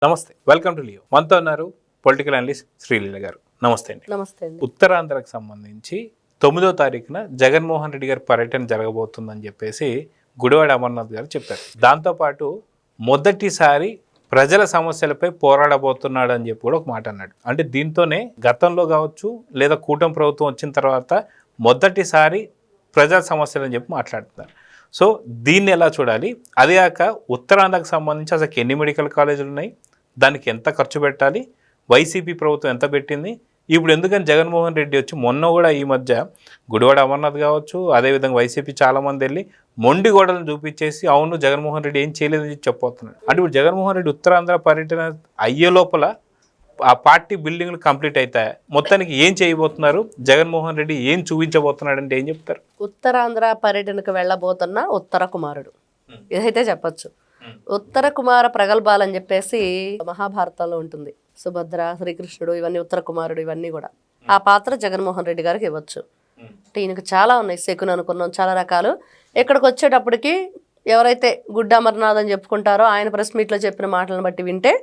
నమస్తే, welcome to Leo. మనతో ఉన్నారు పొలిటికల్ అనలిస్ట్ శ్రీలీల గారు. నమస్తే అండి. నమస్తే అండి. ఉత్తరాంధ్రకు సంబంధించి 9వ తారీఖున జగన్మోహన్ రెడ్డి గారి పర్యటన జరగబోతుందని చెప్పేసి గుడివాడ అమర్నాథ్ గారు చెప్పారు. దాంతోపాటు మొదటిసారి ప్రజల సమస్యలపై పోరాడబోతున్నాడు అని చెప్పి కూడా ఒక మాట అన్నాడు. అంటే దీంతోనే గతంలో కావచ్చు లేదా కూటమి ప్రభుత్వం వచ్చిన తర్వాత మొదటిసారి ప్రజా సమస్యలు అని చెప్పి మాట్లాడుతున్నారు. సో దీన్ని ఎలా చూడాలి? అదే కాక ఉత్తరాంధ్రకు సంబంధించి అసలు ఎన్ని మెడికల్ కాలేజీలు ఉన్నాయి, దానికి ఎంత ఖర్చు పెట్టాలి, వైసీపీ ప్రభుత్వం ఎంత పెట్టింది, ఇప్పుడు ఎందుకని జగన్మోహన్ రెడ్డి వచ్చి మొన్న కూడా ఈ మధ్య గుడివాడ అమర్నాథ్ కావచ్చు, అదేవిధంగా వైసీపీ చాలామంది వెళ్ళి మొండి గోడలను చూపించేసి అవును జగన్మోహన్ రెడ్డి ఏం చేయలేదని చెప్పబోతున్నాడు. అంటే ఇప్పుడు జగన్మోహన్ రెడ్డి ఉత్తరాంధ్ర పర్యటన అయ్యే లోపల ఆ పార్టీ బిల్డింగ్లు కంప్లీట్ అవుతాయి, మొత్తానికి ఏం చేయబోతున్నారు, జగన్మోహన్ రెడ్డి ఏం చూపించబోతున్నాడు అంటే ఏం చెప్తారు? ఉత్తరాంధ్ర పర్యటనకు వెళ్ళబోతున్న ఉత్తర కుమారుడు, ఇదైతే చెప్పచ్చు. ఉత్తర కుమార ప్రగల్భాలని చెప్పేసి మహాభారతంలో ఉంటుంది. సుభద్ర, శ్రీకృష్ణుడు, ఇవన్నీ ఉత్తర కుమారుడు, ఇవన్నీ కూడా ఆ పాత్ర జగన్మోహన్ రెడ్డి గారికి ఇవ్వచ్చు. అంటే ఈయనకు చాలా ఉన్నాయి, శకుని అనుకున్నాం, చాలా రకాలు. ఇక్కడికి వచ్చేటప్పటికి ఎవరైతే గుడ్డ అమర్నాథ్ అని చెప్పుకుంటారో ఆయన ప్రెస్ మీట్లో చెప్పిన మాటలను బట్టి వింటే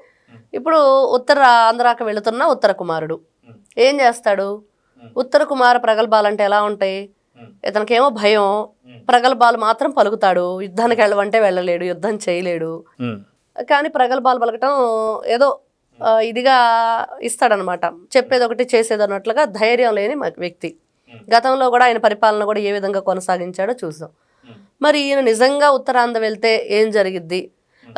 ఇప్పుడు ఉత్తర ఆంధ్రాకి వెళుతున్న ఉత్తర కుమారుడు ఏం చేస్తాడు? ఉత్తర కుమార ప్రగల్భాలంటే ఎలా ఉంటాయి? ఇతనికేమో భయం, ప్రగల్భాలు మాత్రం పలుకుతాడు. యుద్ధానికి వెళ్ళమంటే వెళ్ళలేడు, యుద్ధం చేయలేడు, కానీ ప్రగల్భాలు పలకటం ఏదో ఇదిగా ఇస్తాడనమాట. చెప్పేది ఒకటి చేసేది అన్నట్లుగా ధైర్యం లేని వ్యక్తి. గతంలో కూడా ఆయన పరిపాలన కూడా ఏ విధంగా కొనసాగించాడో చూసాం. మరి ఈయన నిజంగా ఉత్తరాంధ్ర వెళ్తే ఏం జరిగిద్ది?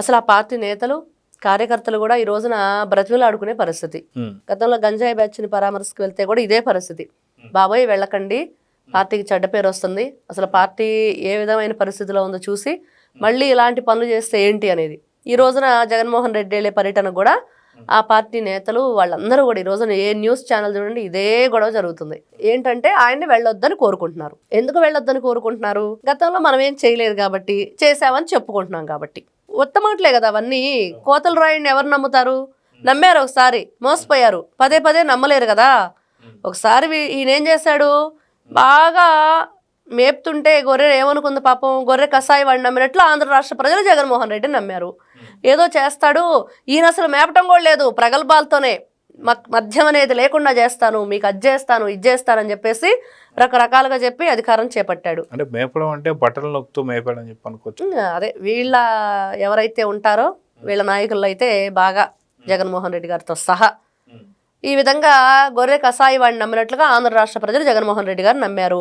అసలు ఆ పార్టీ నేతలు, కార్యకర్తలు కూడా ఈ రోజున బ్రతిమలాడుకునే పరిస్థితి. గతంలో గంజాయి బ్యాచ్ని పరామర్శకు వెళ్తే కూడా ఇదే పరిస్థితి. బాబోయ్ వెళ్ళకండి, పార్టీకి చెడ్డ పేరు వస్తుంది, అసలు పార్టీ ఏ విధమైన పరిస్థితిలో ఉందో చూసి మళ్ళీ ఇలాంటి పనులు చేస్తే ఏంటి అనేది. ఈ రోజున జగన్మోహన్ రెడ్డి వెళ్ళే పర్యటన కూడా ఆ పార్టీ నేతలు వాళ్ళందరూ కూడా ఈ రోజున ఏ న్యూస్ ఛానల్ చూడండి ఇదే గొడవ జరుగుతుంది. ఏంటంటే ఆయన్ని వెళ్ళొద్దని కోరుకుంటున్నారు. ఎందుకు వెళ్ళొద్దని కోరుకుంటున్నారు? గతంలో మనం ఏం చేయలేదు కాబట్టి, చేసామని చెప్పుకుంటున్నాం కాబట్టి. ఉత్తమాటలే కదా అవన్నీ. కోతల రాయుడిని ఎవరు నమ్ముతారు? నమ్మారు ఒకసారి, మోసపోయారు, పదే పదే నమ్మలేరు కదా. ఒకసారి ఈయనేం చేశాడు, బాగా మేపుతుంటే గొర్రె ఏమనుకుంది పాపం, గొర్రె కషాయి వాడిని నమ్మినట్లు ఆంధ్ర రాష్ట్ర ప్రజలు జగన్మోహన్ రెడ్డిని నమ్మారు. ఏదో చేస్తాడు, ఈయన అసలు మేపటం కూడా లేదు, ప్రగల్భాలతోనే మద్యం అనేది లేకుండా చేస్తాను, మీకు అది చేస్తాను, ఇది చేస్తానని చెప్పేసి రకరకాలుగా చెప్పి అధికారం చేపట్టాడు. అంటే మేపడం అంటే బట్టలు నొక్కుతూ మేపడం చెప్పి అనుకోవచ్చు. అదే వీళ్ళ ఎవరైతే ఉంటారో వీళ్ళ నాయకులు అయితే బాగా జగన్మోహన్ రెడ్డి గారితో సహా ఈ విధంగా గొర్రె కషాయి వాడిని నమ్మినట్లుగా ఆంధ్ర రాష్ట్ర ప్రజలు జగన్మోహన్ రెడ్డి గారు నమ్మారు.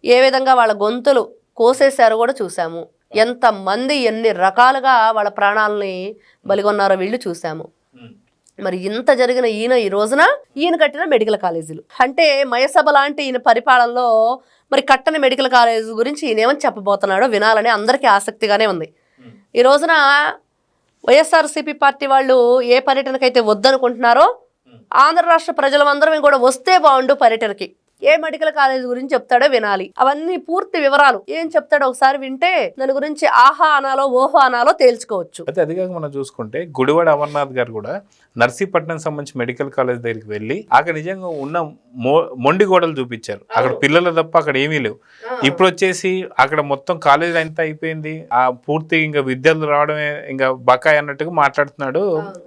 ఏ విధంగా వాళ్ళ గొంతులు కోసేశారో కూడా చూసాము. ఎంతమంది ఎన్ని రకాలుగా వాళ్ళ ప్రాణాలని బలిగొన్నారో వీళ్ళు చూసాము. మరి ఇంత జరిగిన ఈయన ఈ రోజున ఈయన కట్టిన మెడికల్ కాలేజీలు అంటే మయసభ లాంటి ఈయన పరిపాలనలో మరి కట్టని మెడికల్ కాలేజీ గురించి ఈయన ఏమని చెప్పబోతున్నాడో వినాలని అందరికీ ఆసక్తిగానే ఉంది. ఈ రోజున వైఎస్ఆర్సీపీ పార్టీ వాళ్ళు ఏ పర్యటనకైతే వద్దనుకుంటున్నారో ఆంధ్ర రాష్ట్ర ప్రజలందరం కూడా వస్తే బాగుండు పర్యటనకి. ఏ మెడికల్ కాలేజ్ గురించి చెప్తాడో వినాలి. అవన్నీ పూర్తి వివరాలు ఏం చెప్తాడో ఒకసారి వింటే దాని గురించి ఆహా అనాలో ఓహో అనాలో తేల్చుకోవచ్చు. అయితే అదిగాక మనం చూసుకుంటే గుడివాడ అమర్నాథ్ గారు కూడా నర్సీపట్నం సంబంధించి మెడికల్ కాలేజ్ దగ్గరికి వెళ్ళి అక్కడ నిజంగా ఉన్న మొండి గోడలు చూపించారు. అక్కడ పిల్లలు తప్ప అక్కడ ఏమీ లేవు. ఇప్పుడు వచ్చేసి అక్కడ మొత్తం కాలేజ్ అంతా అయిపోయింది, ఆ పూర్తి ఇంకా విద్యార్థులు రావడమే ఇంకా బకాయి అన్నట్టుగా మాట్లాడుతున్నాడు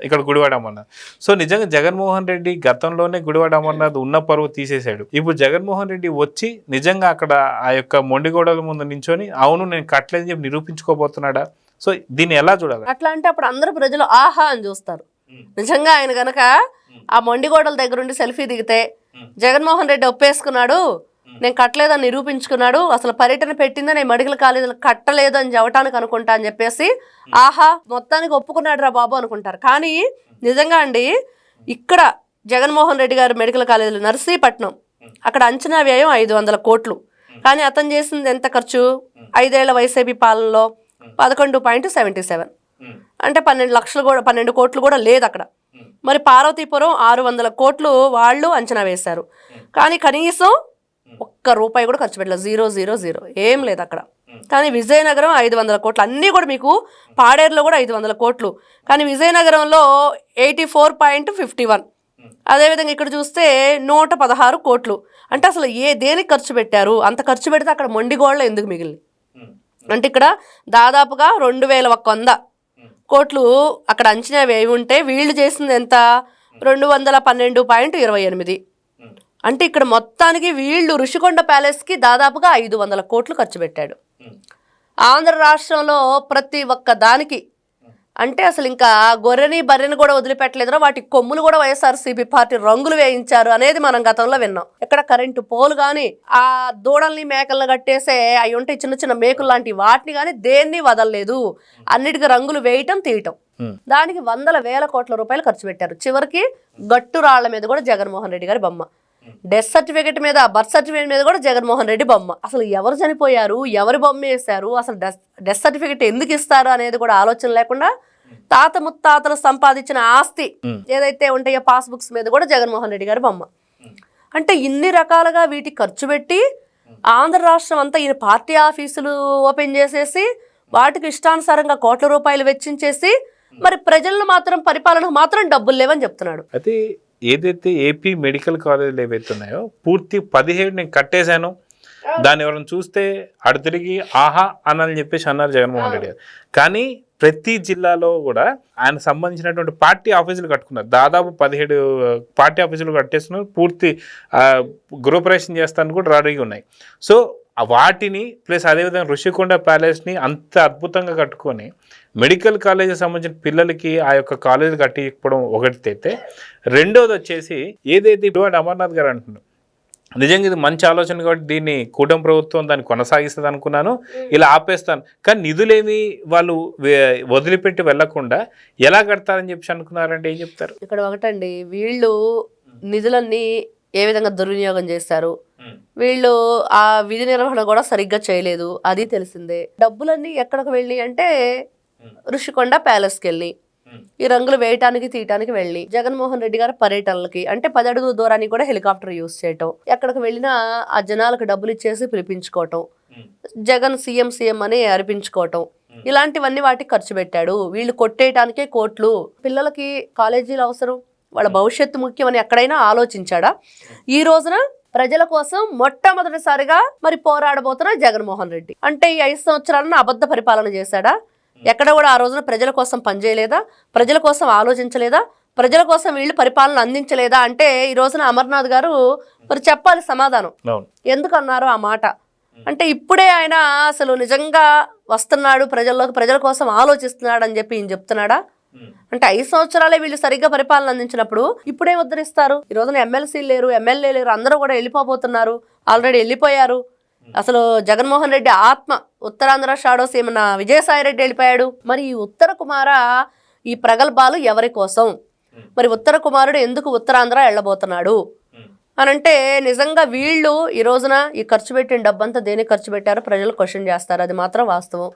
ఇక్కడ గుడివాడ అమర్నాథ్. సో నిజంగా జగన్మోహన్ రెడ్డి గతంలోనే గుడివాడ అమర్నాథ్ ఉన్న పరువు తీసేశాడు. ఇప్పుడు జగన్మోహన్ రెడ్డి వచ్చి నిజంగా అక్కడ ఆ యొక్క మొండిగోడల ముందు నించొని అవును నేను కట్టలేదని చెప్పి నిరూపించుకోబోతున్నాడా? సో దీన్ని ఎలా చూడాలి? అట్లా అంటే అప్పుడు అందరూ ప్రజలు ఆహా అని చూస్తారు. నిజంగా ఆయన గనక ఆ మొండిగోడల దగ్గర ఉండి సెల్ఫీ దిగితే జగన్మోహన్ రెడ్డి ఒప్పేసుకున్నాడు, నేను కట్టలేదని నిరూపించుకున్నాడు, అసలు పర్యటన పెట్టిందని నేను మెడికల్ కాలేజీలు కట్టలేదు అని చెప్పడానికి అనుకుంటా అని చెప్పేసి ఆహా మొత్తానికి ఒప్పుకున్నాడు రా బాబు అనుకుంటారు. కానీ నిజంగా అండి ఇక్కడ జగన్మోహన్ రెడ్డి గారు మెడికల్ కాలేజీలు నర్సీపట్నం అక్కడ అంచనా వ్యయం 500 కోట్లు. కానీ అతను చేసింది ఎంత ఖర్చు? 5 ఏళ్ల వైసీపీ పాలనలో 11.77 అంటే 12 లక్షలు కూడా 12 కోట్లు కూడా లేదు అక్కడ. మరి పార్వతీపురం 600 కోట్లు వాళ్ళు అంచనా వేశారు, కానీ కనీసం ₹1 కూడా ఖర్చు పెట్టలేదు. 000 ఏం లేదు అక్కడ. కానీ విజయనగరం 500 కోట్లు, అన్నీ కూడా మీకు పాడేరులో కూడా 500 కోట్లు, కానీ విజయనగరంలో 84.51. అదేవిధంగా ఇక్కడ చూస్తే 116 కోట్లు. అంటే అసలు దేనికి ఖర్చు పెట్టారు? అంత ఖర్చు పెడితే అక్కడ మొండిగోడలు ఎందుకు మిగిలింది? అంటే ఇక్కడ దాదాపుగా 2100 కోట్లు అక్కడ అంచనా వేయి ఉంటే వీళ్ళు చేసింది ఎంత 212.28. అంటే ఇక్కడ మొత్తానికి వీళ్ళు ఋషికొండ ప్యాలెస్కి దాదాపుగా 500 కోట్లు ఖర్చు పెట్టాడు. ఆంధ్ర రాష్ట్రంలో ప్రతి ఒక్క దానికి అంటే అసలు ఇంకా గొర్రెని బర్రెని కూడా వదిలిపెట్టలేదురా, వాటి కొమ్ములు కూడా వైఎస్ఆర్సీపీ పార్టీ రంగులు వేయించారు అనేది మనం గతంలో విన్నాం. ఎక్కడ కరెంటు పోలు కానీ ఆ దూడల్ని మేకలను కట్టేసే అవి ఉంటాయి చిన్న చిన్న మేకులు లాంటి వాటిని కానీ దేన్ని వదలలేదు. అన్నిటికీ రంగులు వేయటం తీయటం. దానికి 100,000 కోట్ల రూపాయలు ఖర్చు పెట్టారు. చివరికి గట్టు రాళ్ల మీద కూడా జగన్మోహన్ రెడ్డి గారి బొమ్మ, డెత్ సర్టిఫికేట్ మీద బర్త్ సర్టిఫికేట్ మీద కూడా జగన్మోహన్ రెడ్డి బొమ్మ. అసలు ఎవరు చనిపోయారు, ఎవరి బొమ్మ వేశారు, అసలు డెత్ సర్టిఫికేట్ ఎందుకు ఇస్తారు అనేది కూడా ఆలోచన లేకుండా తాత ముత్తాతలు సంపాదించిన ఆస్తి ఏదైతే ఉంటాయో పాస్బుక్స్ మీద కూడా జగన్మోహన్ రెడ్డి గారి బొమ్మ. అంటే ఇన్ని రకాలుగా వీటికి ఖర్చు పెట్టి ఆంధ్ర రాష్ట్రం అంతా ఈయన పార్టీ ఆఫీసులు ఓపెన్ చేసేసి వాటికి ఇష్టానుసారంగా కోట్ల రూపాయలు వెచ్చించేసి మరి ప్రజలను మాత్రం పరిపాలన మాత్రం డబ్బులు లేవని చెప్తున్నాడు. అయితే ఏదైతే ఏపీ మెడికల్ కాలేజీలు ఏవైతే ఉన్నాయో పూర్తి 17 నేను కట్టేశాను, దాన్ని ఎవరైనా చూస్తే అడు తిరిగి ఆహా అని చెప్పేసి అన్నారు జగన్మోహన్ రెడ్డి గారు. కానీ ప్రతి జిల్లాలో కూడా ఆయన సంబంధించినటువంటి పార్టీ ఆఫీసులు కట్టుకున్నారు. దాదాపు 17 పార్టీ ఆఫీసులు కట్టేస్తున్నారు. పూర్తి గృహప్రవేశం చేస్తానికి కూడా రెడీగా ఉన్నాయి. సో వాటిని ప్లస్ అదేవిధంగా ఋషికొండ ప్యాలెస్ని అంత అద్భుతంగా కట్టుకొని మెడికల్ కాలేజీకి సంబంధించిన పిల్లలకి ఆ యొక్క కాలేజీ కట్టించడం ఒకటి అయితే, రెండోది వచ్చేసి ఏదైతే ఇటువంటి అమర్నాథ్ గారు అంటున్నారు, నిజంగా ఇది మంచి ఆలోచన కాబట్టి దీన్ని కూటమి ప్రభుత్వం దాన్ని కొనసాగిస్తుంది అనుకున్నాను, ఇలా ఆపేస్తాను. కానీ నిధులేమి వాళ్ళు వదిలిపెట్టి వెళ్లకుండా ఎలా కడతారని చెప్పి అనుకున్నారంటే ఏం చెప్తారు? ఇక్కడ ఒకటండి, వీళ్ళు నిధులన్నీ ఏ విధంగా దుర్వినియోగం చేస్తారు, వీళ్ళు ఆ విధి నిర్వహణ కూడా సరిగ్గా చేయలేదు, అది తెలిసిందే. డబ్బులన్నీ ఎక్కడికి వెళ్ళి అంటే ఋషికొండ ప్యాలెస్కి వెళ్ళి ఈ రంగులు వేయటానికి తీయటానికి వెళ్ళి జగన్మోహన్ రెడ్డి గారి పర్యటనలకి అంటే 10 అడుగుల దూరానికి కూడా హెలికాప్టర్ యూజ్ చేయటం, ఎక్కడికి వెళ్ళినా ఆ జనాలకు డబ్బులు ఇచ్చేసి పిలిపించుకోవటం, జగన్ సీఎం అని అర్పించుకోవటం, ఇలాంటివన్నీ వాటికి ఖర్చు పెట్టాడు. వీళ్ళు కొట్టేయటానికే కోట్లు. పిల్లలకి కాలేజీలు అవసరం, వాళ్ళ భవిష్యత్తు ముఖ్యమని ఎక్కడైనా ఆలోచించాడా? ఈ రోజున ప్రజల కోసం మొట్టమొదటిసారిగా మరి పోరాడబోతున్న జగన్మోహన్ రెడ్డి అంటే ఈ 5 సంవత్సరాలను అబద్ధ పరిపాలన చేశాడా? ఎక్కడ కూడా ఆ రోజున ప్రజల కోసం పనిచేయలేదా? ప్రజల కోసం ఆలోచించలేదా? ప్రజల కోసం వీళ్ళు పరిపాలన అందించలేదా? అంటే ఈ రోజున అమర్నాథ్ గారు మరి చెప్పాలి సమాధానం. ఎందుకు అన్నారు ఆ మాట అంటే ఇప్పుడే ఆయన అసలు నిజంగా వస్తున్నాడు ప్రజల్లోకి, ప్రజల కోసం ఆలోచిస్తున్నాడు అని చెప్పి ఈయన చెప్తున్నాడా? అంటే 5 సంవత్సరాలే వీళ్ళు సరిగ్గా పరిపాలన అందించినప్పుడు ఇప్పుడే ఉద్ధరిస్తారు? ఈ రోజున ఎమ్మెల్సీలు లేరు, ఎమ్మెల్యే లేరు, అందరూ కూడా వెళ్ళిపోబోతున్నారు, ఆల్రెడీ వెళ్ళిపోయారు. అసలు జగన్మోహన్ రెడ్డి ఆత్మ ఉత్తరాంధ్ర షాడో సీమన విజయసాయి రెడ్డి వెళ్ళిపోయాడు. మరి ఈ ఉత్తర కుమార ఈ ప్రగల్భాలు ఎవరి కోసం? మరి ఉత్తర కుమారుడు ఎందుకు ఉత్తరాంధ్ర వెళ్ళబోతున్నాడు అని అంటే నిజంగా వీళ్ళు ఈ రోజున ఈ ఖర్చు పెట్టిన డబ్బంతా దేనికి ఖర్చు పెట్టారో ప్రజలు క్వశ్చన్ చేస్తారు. అది మాత్రం వాస్తవం.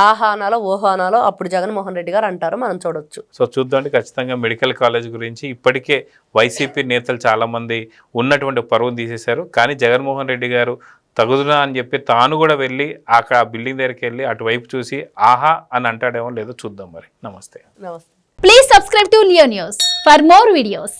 ఆహానాలో ఓహానాలో అప్పుడు జగన్మోహన్ రెడ్డి గారు అంటారు, మనం చూడొచ్చు. సో చూద్దాం. ఖచ్చితంగా మెడికల్ కాలేజ్ గురించి ఇప్పటికే వైసీపీ నేతలు చాలా మంది ఉన్నటువంటి పరువును తీసేశారు. కానీ జగన్మోహన్ రెడ్డి గారు తగుదునా అని చెప్పి తాను కూడా వెళ్ళి అక్కడ బిల్డింగ్ దగ్గరికి వెళ్ళి అటువైపు చూసి ఆహా అని అంటాడేమో లేదో చూద్దాం. మరి నమస్తే. నమస్తే. Please subscribe to Leo news for more videos.